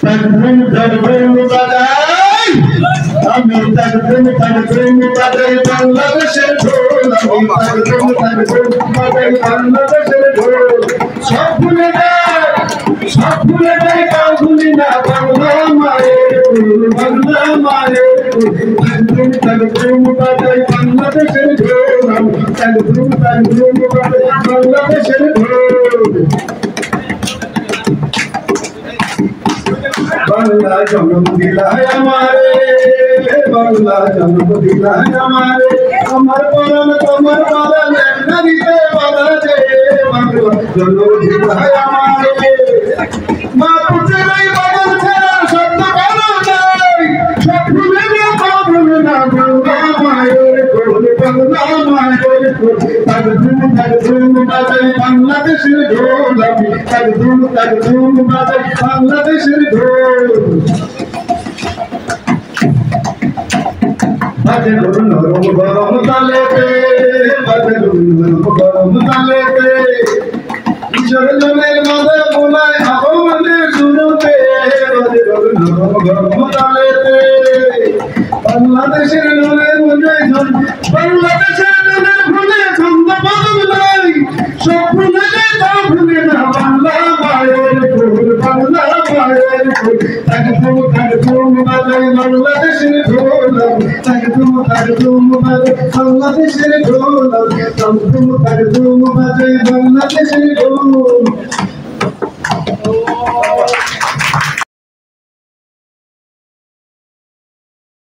तकदीम तकदीम बजाई আমি तकदीम तकदीम बजाई বাংলাদেশের ঢোল আমি तकदीम तकदीम बजाई বাংলাদেশের ঢোল সব ভুলে যাই কাউ ভুলি না বাংলা মায়ের तकदीम तकदीम बजाई বাংলাদেশের ঢোল আমি तकदीम तकदीम बजाई বাংলাদেশের ঢোল বাংলা জন্ম দিলায় আমারে বাংলা জন্ম দিলায় আমারে আমার পরাণ তোমার বাধা না দিতে বাধা দে বাংলা জন্ম দিলায় আমারে মা পুত্রের এই বাদল ছাড়া সত্য কারো নাই সব ভুলে না ভুলে না বাংলা মায়ের কোল বাংলা মায়ের কোল तकदीम तकदीम বাজাই বাংলাদেশের ঢোল আমি तकदीम तकदीम বাজাই বাংলাদেশের ঢোল বাজে নরম গরম তালেতে বাজে নরম গরম তালেতে ঈশ্বরের মাঝে বোলায় আহ্বানের শুরুতে বাজে নরম গরম তালেতে বাংলাদেশের নূরের মনে বাংলাদেশের নূরের ভুলে ছন্দ বদল নাই সব ভুলে যাও ভুলে না বাংলা মায়ের কোল বাংলা মায়ের কোল तकदीम तकदीम বাজাই বাংলাদেশের ঢোল तकदीम तकदीम বাজাই বাংলাদেশের ঢোল तकदीम तकदीम বাজাই বাংলাদেশের ঢোল